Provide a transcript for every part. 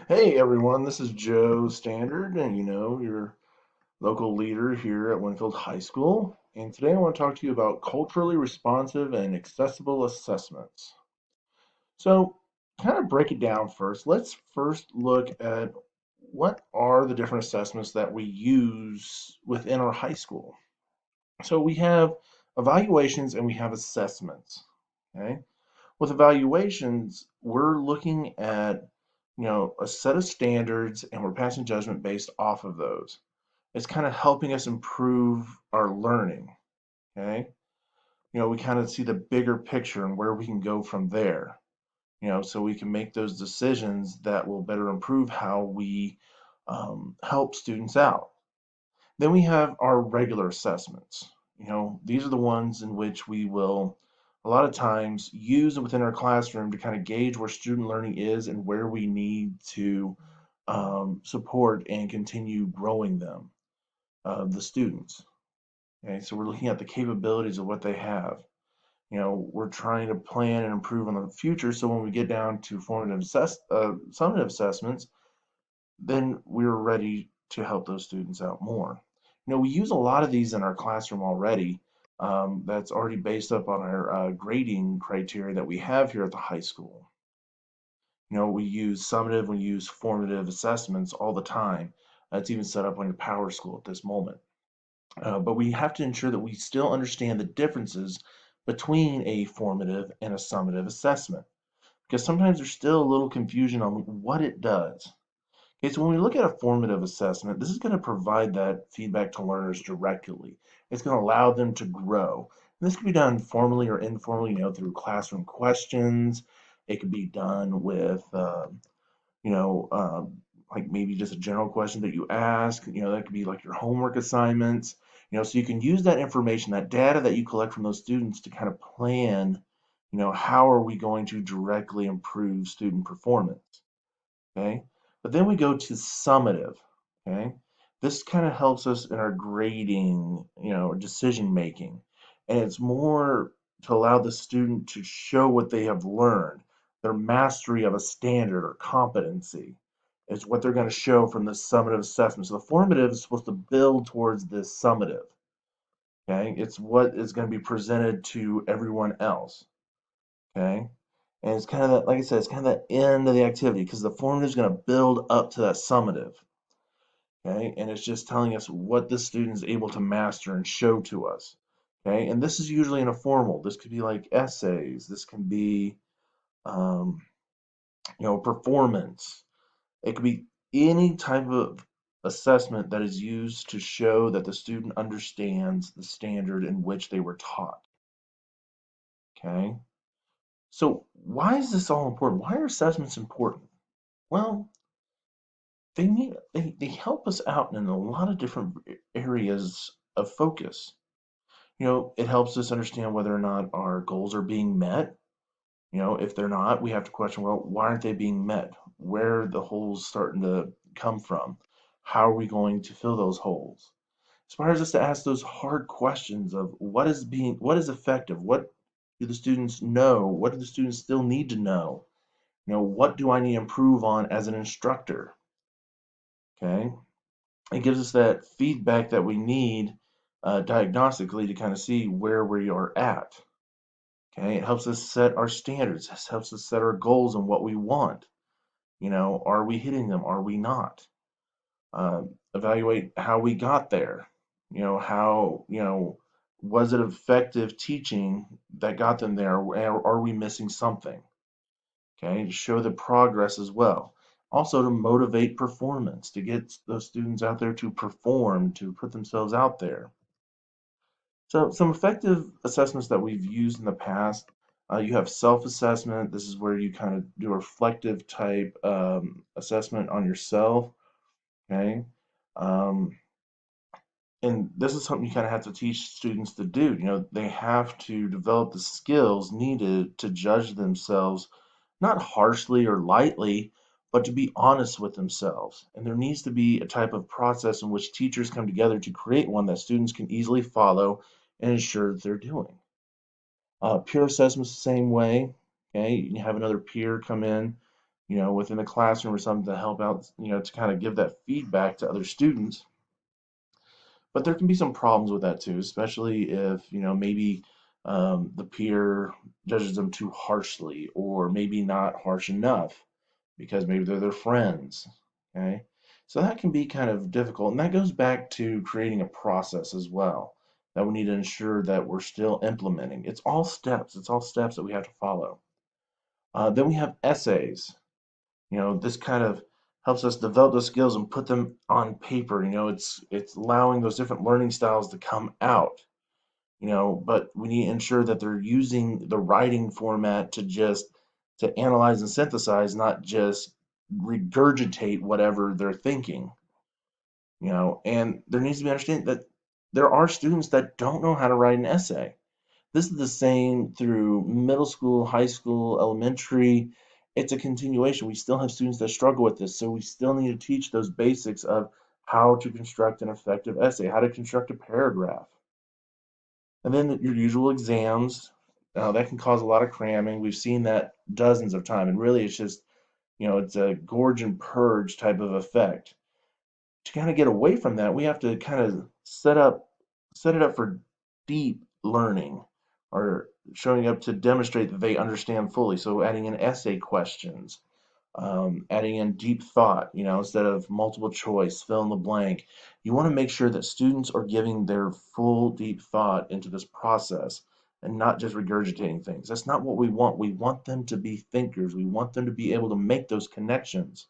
Hey everyone, this is Joe Standard, and your local leader here at Winfield High School. And today I want to talk to you about culturally responsive and accessible assessments. So, kind of break it down first. Let's first look at what are the different assessments that we use within our high school. So, we have evaluations and we have assessments. Okay. With evaluations, we're looking at, a set of standards and we're passing judgment based off of those. It's kind of helping us improve our learning. Okay. We kind of see the bigger picture and where we can go from there, so we can make those decisions that will better improve how we help students out. Then we have our regular assessments. These are the ones in which we will a lot of times use within our classroom to kind of gauge where student learning is and where we need to support and continue growing them, the students. Okay, so we're looking at the capabilities of what they have. We're trying to plan and improve on the future. So when we get down to summative assessments, then we're ready to help those students out more. We use a lot of these in our classroom already. That's already based up on our grading criteria that we have here at the high school. We use summative, we use formative assessments all the time. It's even set up on your power school at this moment. But we have to ensure that we still understand the differences between a formative and a summative assessment, because sometimes there's still a little confusion on what it does. Okay, so when we look at a formative assessment, this is going to provide that feedback to learners directly. It's going to allow them to grow. And this can be done formally or informally, through classroom questions. It could be done with, you know, like maybe just a general question that you ask. That could be like your homework assignments. So you can use that information, that data that you collect from those students to kind of plan, how are we going to directly improve student performance. Okay. But then we go to summative. Okay. This kind of helps us in our grading, decision making. And it's more to allow the student to show what they have learned, their mastery of a standard or competency. Is what they're going to show from the summative assessment. So the formative is supposed to build towards this summative. Okay. It's what is going to be presented to everyone else. Okay. And it's kind of that, like I said, it's kind of the end of the activity because the formative is going to build up to that summative. Okay. And it's just telling us what the student is able to master and show to us. Okay. And this is usually in a formal. This could be like essays. This can be, um, performance. It could be any type of assessment that is used to show that the student understands the standard in which they were taught. Okay. So why is this all important? Why are assessments important? Well, they help us out in a lot of different areas of focus. It helps us understand whether or not our goals are being met. If they're not, we have to question, well, why aren't they being met? Where are the holes starting to come from? How are we going to fill those holes? Inspires us to ask those hard questions of what is effective? What do the students know? What do the students still need to know? What do I need to improve on as an instructor? Okay. It gives us that feedback that we need diagnostically to kind of see where we are at. Okay, it helps us set our standards. It helps us set our goals and what we want. Are we hitting them? Are we not? Evaluate how we got there. How, was it effective teaching that got them there? Or are we missing something? Okay, to show the progress as well. Also to motivate performance, to get those students out there to perform, to put themselves out there. So some effective assessments that we've used in the past, you have self-assessment. This is where you kind of do a reflective type assessment on yourself. Okay. Um, and this is something you kind of have to teach students to do. They have to develop the skills needed to judge themselves, not harshly or lightly, but to be honest with themselves. And there needs to be a type of process in which teachers come together to create one that students can easily follow and ensure that they're doing. Peer assessment's the same way. Okay, you have another peer come in. within the classroom or something to help out, to kind of give that feedback to other students. But there can be some problems with that too, especially if, maybe the peer judges them too harshly, or maybe not harsh enough because maybe they're their friends. Okay. So that can be kind of difficult. And that goes back to creating a process as well that we need to ensure that we're still implementing. It's all steps that we have to follow. Then we have essays. This kind of helps us develop those skills and put them on paper. It's allowing those different learning styles to come out. But we need to ensure that they're using the writing format to analyze and synthesize, not just regurgitate whatever they're thinking. And there needs to be understanding that there are students that don't know how to write an essay. This is the same through middle school, high school, elementary. It's a continuation. We still have students that struggle with this, so we still need to teach those basics of how to construct an effective essay, how to construct a paragraph. And then your usual exams, that can cause a lot of cramming. We've seen that dozens of times, and really it's just, it's a gorge and purge type of effect. To kind of get away from that, we have to kind of set it up for deep learning, or showing up to demonstrate that they understand fully. So adding in essay questions, adding in deep thought, instead of multiple choice, fill in the blank. You want to make sure that students are giving their full deep thought into this process and not just regurgitating things. That's not what we want. We want them to be thinkers. We want them to be able to make those connections.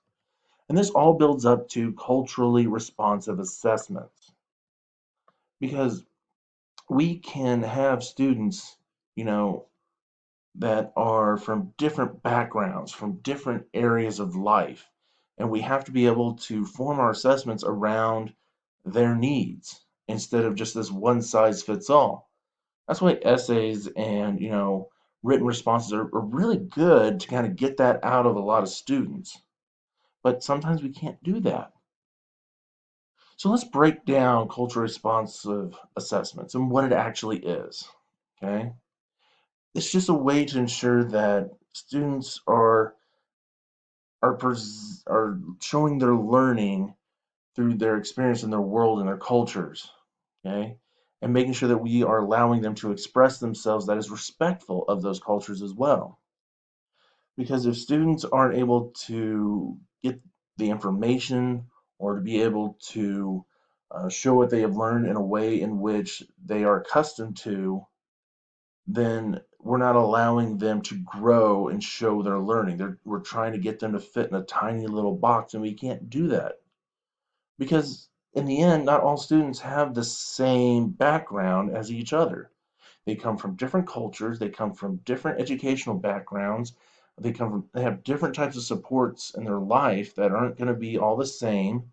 And this all builds up to culturally responsive assessments, because we can have students, you know, that are from different backgrounds, from different areas of life, and we have to be able to form our assessments around their needs instead of just this one size fits all. That's why essays and, written responses are really good to kind of get that out of a lot of students. But sometimes we can't do that. So let's break down culture responsive assessments and what it actually is. Okay. It's just a way to ensure that students are showing their learning through their experience in their world and their cultures. Okay. And making sure that we are allowing them to express themselves that is respectful of those cultures as well. Because if students aren't able to get the information, or to be able to show what they have learned in a way in which they are accustomed to, then we're not allowing them to grow and show their learning. We're trying to get them to fit in a tiny little box, and we can't do that because, in the end, not all students have the same background as each other. They come from different cultures, they come from different educational backgrounds, they have different types of supports in their life that aren't going to be all the same.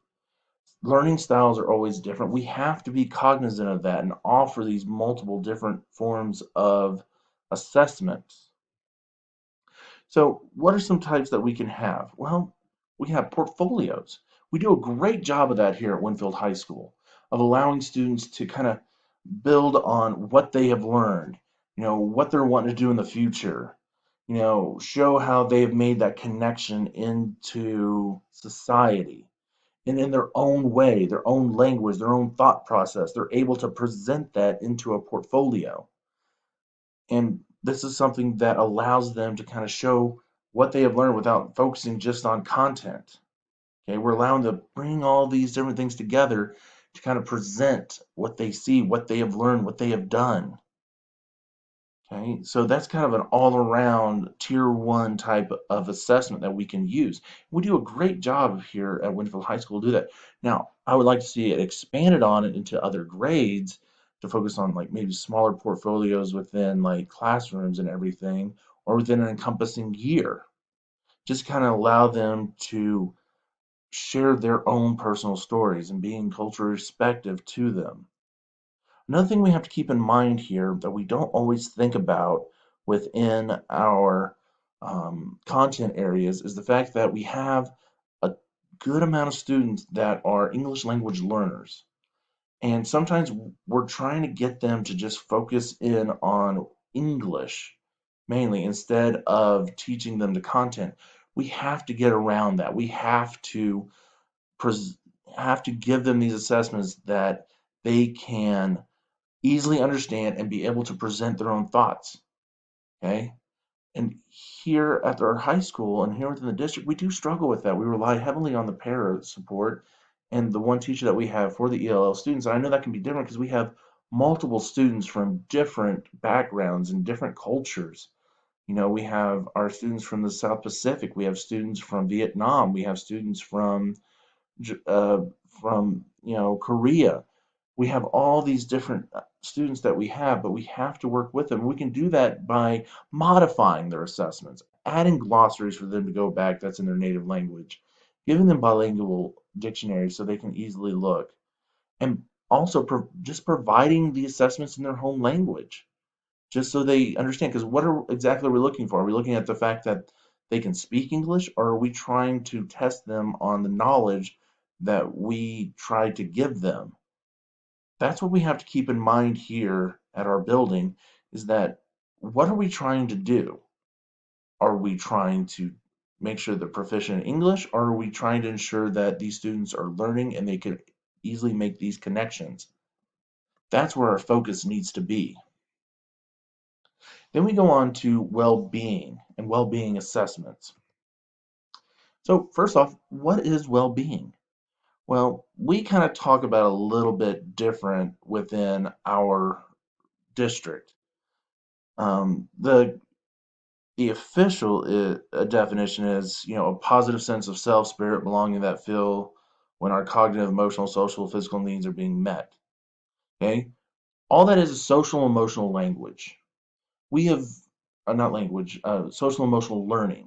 Learning styles are always different. We have to be cognizant of that and offer these multiple different forms of assessments. So, what are some types that we can have? Well, we have portfolios. We do a great job of that here at Winfield High School, of allowing students to kind of build on what they have learned, what they're wanting to do in the future, show how they've made that connection into society. And in their own way, their own language, their own thought process, they're able to present that into a portfolio. And this is something that allows them to kind of show what they have learned without focusing just on content. Okay, we're allowing them to bring all these different things together to kind of present what they see, what they have learned, what they have done. Okay, so that's kind of an all-around tier one type of assessment that we can use. We do a great job here at Winfield High School to do that. Now, I would like to see it expanded on it into other grades to focus on like maybe smaller portfolios within like classrooms and everything, or within an encompassing year. Just kind of allow them to share their own personal stories and being culturally respectful to them. Another thing we have to keep in mind here that we don't always think about within our content areas is the fact that we have a good amount of students that are English language learners. And sometimes we're trying to get them to just focus in on English mainly instead of teaching them the content. We have to get around that. We pres- have to give them these assessments that they can easily understand and be able to present their own thoughts. Okay. And here at our high school and here within the district, we do struggle with that. We rely heavily on the para support and the one teacher that we have for the ELL students. And I know that can be different because we have multiple students from different backgrounds and different cultures. We have our students from the South Pacific. We have students from Vietnam. We have students uh, from Korea. We have all these different students that we have, but we have to work with them. We can do that by modifying their assessments, adding glossaries for them to go back that's in their native language, giving them bilingual dictionaries so they can easily look, and also just providing the assessments in their home language just so they understand. Because exactly are we looking for? Are we looking at the fact that they can speak English, or are we trying to test them on the knowledge that we try to give them? That's what we have to keep in mind here at our building is that what are we trying to do? Are we trying to make sure they're proficient in English, or are we trying to ensure that these students are learning and they can easily make these connections? That's where our focus needs to be. Then we go on to well-being and well-being assessments. So first off, what is well-being? Well, we kind of talk about a little bit different within our district. The official definition is, a positive sense of self, spirit, belonging that feel when our cognitive, emotional, social, physical needs are being met. Okay, all that is social emotional language. We have, not language, social emotional learning.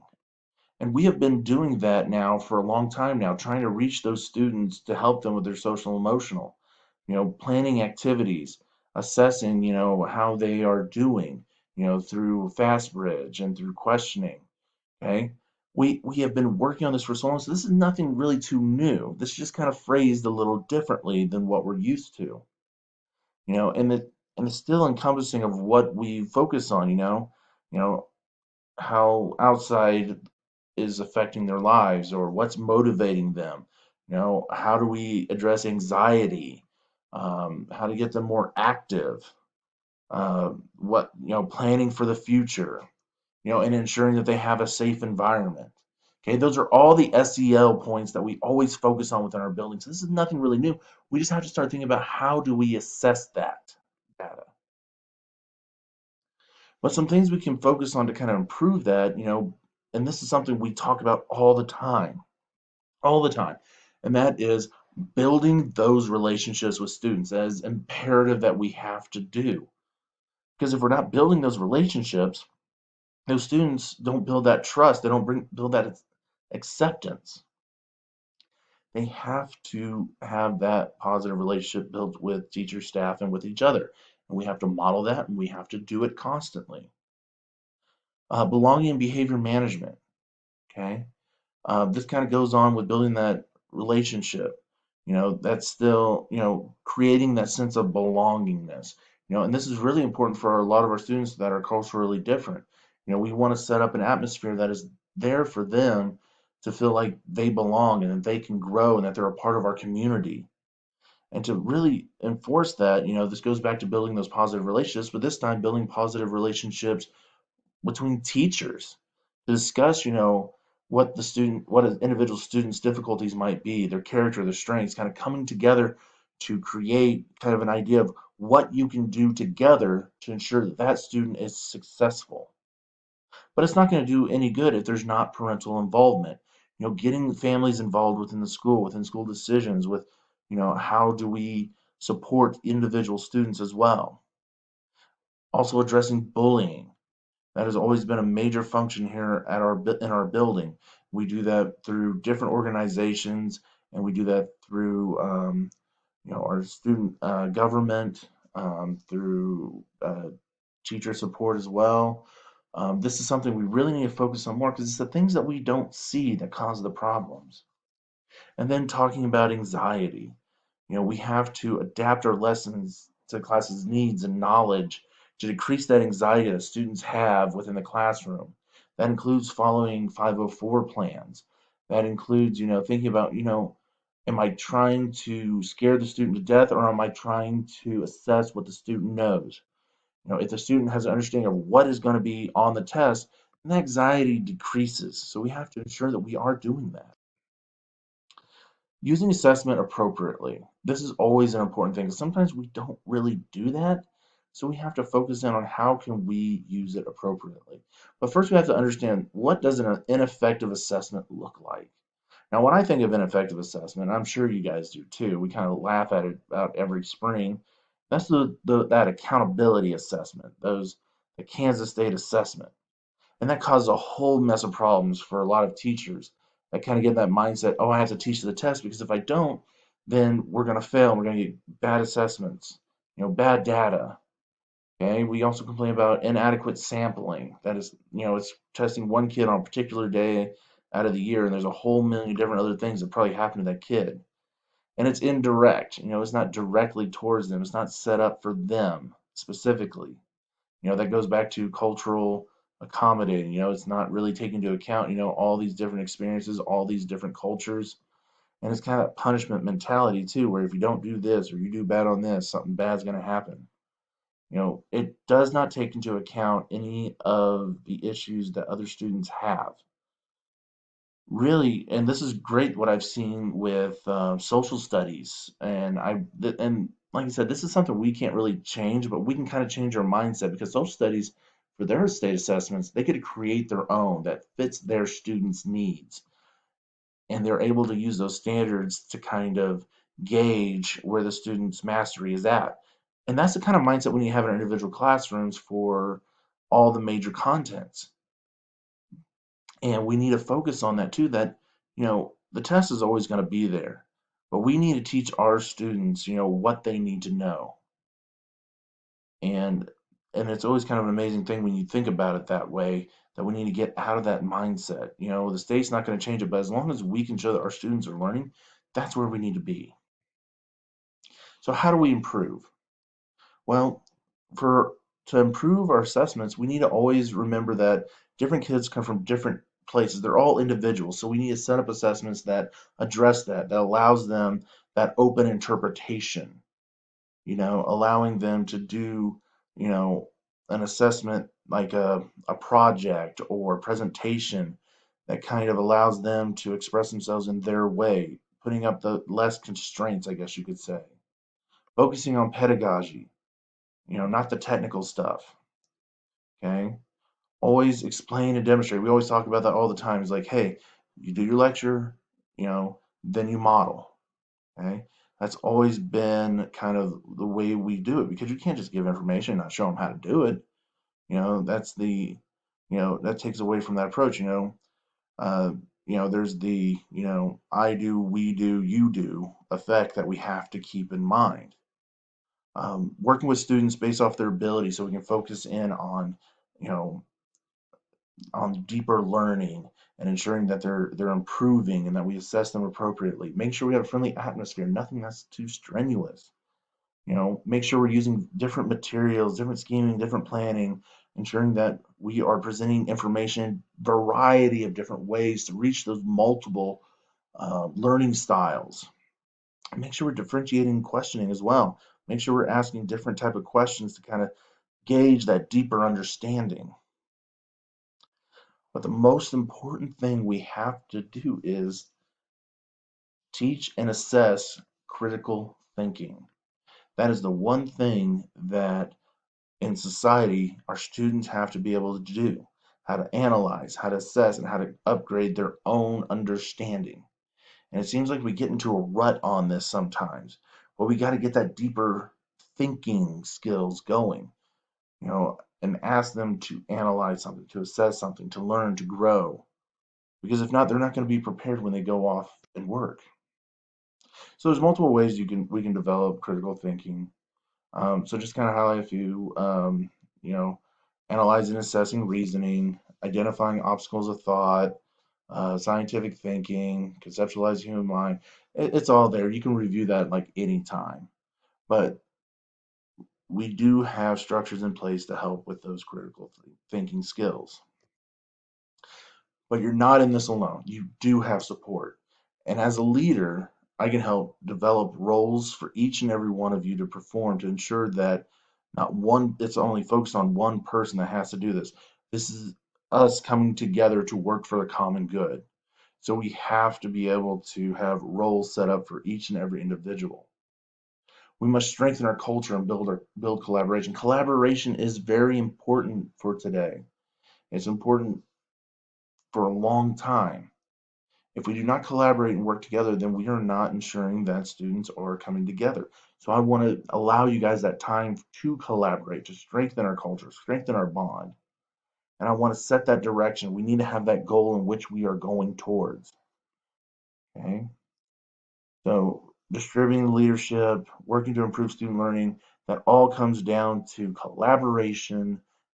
And we have been doing that now for a long time now, trying to reach those students to help them with their social emotional, planning activities, assessing, how they are doing, through FastBridge and through questioning. Okay. We have been working on this for so long, so this is nothing really too new. This is just kind of phrased a little differently than what we're used to, and it's still encompassing of what we focus on, you know, how outside is affecting their lives or what's motivating them. How do we address anxiety? How to get them more active? What, planning for the future, and ensuring that they have a safe environment. Okay, those are all the SEL points that we always focus on within our building. So this is nothing really new. We just have to start thinking about how do we assess that data. But some things we can focus on to kind of improve that, and this is something we talk about all the time, and that is building those relationships with students as imperative that we have to do. Because if we're not building those relationships, those students don't build that trust. They don't build that acceptance. They have to have that positive relationship built with teacher, staff, and with each other. And we have to model that, and we have to do it constantly. Belonging and behavior management. Okay. This kind of goes on with building that relationship. That's still, creating that sense of belongingness. And this is really important for a lot of our students that are culturally different. We want to set up an atmosphere that is there for them to feel like they belong and that they can grow and that they're a part of our community. And to really enforce that, this goes back to building those positive relationships, but this time building positive relationships between teachers to discuss, what an individual student's difficulties might be, their character, their strengths, kind of coming together to create kind of an idea of what you can do together to ensure that that student is successful. But it's not going to do any good if there's not parental involvement. Getting families involved within school decisions, with, how do we support individual students as well. Also addressing bullying. That has always been a major function here at in our building. We do that through different organizations, and we do that through, our student government, through teacher support as well. This is something we really need to focus on more because it's the things that we don't see that cause the problems. And then talking about anxiety. We have to adapt our lessons to classes' needs and knowledge to decrease that anxiety that students have within the classroom. That includes following 504 plans. That includes, thinking about, am I trying to scare the student to death or am I trying to assess what the student knows? If the student has an understanding of what is going to be on the test, then anxiety decreases. So we have to ensure that we are doing that. Using assessment appropriately. This is always an important thing because sometimes we don't really do that. So we have to focus in on how can we use it appropriately. But first we have to understand, what does an ineffective assessment look like? Now, when I think of ineffective assessment, I'm sure you guys do too. We kind of laugh at it about every spring. That's that accountability assessment, the Kansas State assessment. And that causes a whole mess of problems for a lot of teachers that kind of get that mindset, oh, I have to teach the test because if I don't, then we're going to fail and we're going to get bad assessments, bad data. Okay, we also complain about inadequate sampling. That is, it's testing one kid on a particular day out of the year, and there's a whole million different other things that probably happen to that kid. And it's indirect, it's not directly towards them, it's not set up for them specifically. That goes back to cultural accommodating. It's not really taking into account, all these different experiences, all these different cultures. And it's kind of punishment mentality too, where if you don't do this or you do bad on this, something bad's going to happen. It does not take into account any of the issues that other students have. Really, and this is great what I've seen with social studies, and like I said, this is something we can't really change, but we can kind of change our mindset because social studies, for their state assessments, they get to create their own that fits their students' needs, and they're able to use those standards to kind of gauge where the student's mastery is at. And that's the kind of mindset we need to have in our individual classrooms for all the major contents. And we need to focus on that too, that, the test is always going to be there, but we need to teach our students, what they need to know. And it's always kind of an amazing thing when you think about it that way, that we need to get out of that mindset. The state's not going to change it, but as long as we can show that our students are learning, that's where we need to be. So how do we improve? Well, for to improve our assessments, we need to always remember that different kids come from different places. They're all individuals, so we need to set up assessments that address that, that allows them that open interpretation. Allowing them to do, an assessment like a project or presentation that kind of allows them to express themselves in their way, putting up the less constraints, I guess you could say. Focusing on pedagogy, not the technical stuff. Okay. Always explain and demonstrate. We always talk about that all the time. It's like, hey, you do your lecture, then you model. Okay. That's always been kind of the way we do it because you can't just give information and not show them how to do it. That's that takes away from that approach. Uh, there's the, I do, we do, you do effect that we have to keep in mind. Working with students based off their ability so we can focus in you know, on deeper learning and ensuring that they're improving and that we assess them appropriately. Make sure we have a friendly atmosphere, nothing that's too strenuous. Make sure we're using different materials, different scheming, different planning, ensuring that we are presenting information variety of different ways to reach those multiple learning styles. And make sure we're differentiating questioning as well. Make sure we're asking different type of questions to kind of gauge that deeper understanding. But the most important thing we have to do is teach and assess critical thinking. That is the one thing that in society our students have to be able to do, how to analyze, how to assess, and how to upgrade their own understanding. And it seems like we get into a rut on this sometimes, but we got to get that deeper thinking skills going, and ask them to analyze something, to assess something, to learn, to grow. Because if not, they're not going to be prepared when they go off and work. So there's multiple ways we can develop critical thinking. So just kind of highlight a few, you know, analyzing, assessing, reasoning, identifying obstacles of thought, scientific thinking, conceptualizing human mind. It's all there. You can review that like any time. But we do have structures in place to help with those critical thinking skills. But you're not in this alone. You do have support. And as a leader, I can help develop roles for each and every one of you to perform to ensure that not one, it's only focused on one person that has to do this. This is us coming together to work for the common good. So we have to be able to have roles set up for each and every individual. We must strengthen our culture and build collaboration. Collaboration is very important for today. It's important for a long time. If we do not collaborate and work together, then we are not ensuring that students are coming together. So I want to allow you guys that time to collaborate, to strengthen our culture, strengthen our bond. And I want to set that direction. We need to have that goal in which we are going towards. Okay. So distributing leadership, working to improve student learning, that all comes down to collaboration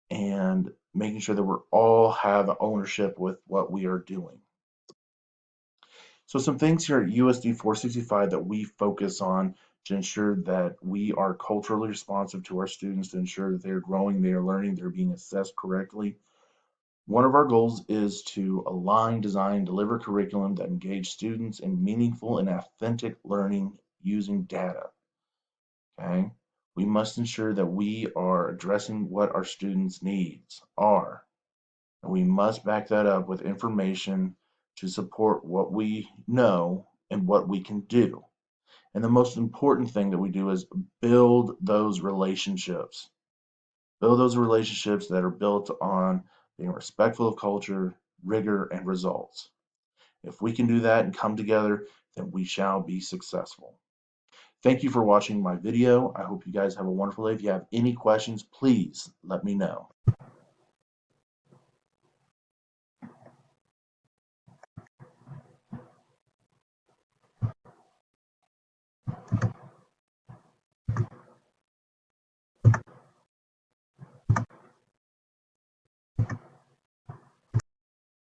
and making sure that we all have ownership with what we are doing. So some things here at USD 465 that we focus on to ensure that we are culturally responsive to our students, to ensure that they're growing, they're learning, they're being assessed correctly. One of our goals is to align, design, deliver curriculum that engage students in meaningful and authentic learning using data. Okay? We must ensure that we are addressing what our students' needs are. And we must back that up with information to support what we know and what we can do. And the most important thing that we do is build those relationships. Build those relationships that are built on being respectful of culture, rigor, and results. If we can do that and come together, then we shall be successful. Thank you for watching my video. I hope you guys have a wonderful day. If you have any questions, please let me know.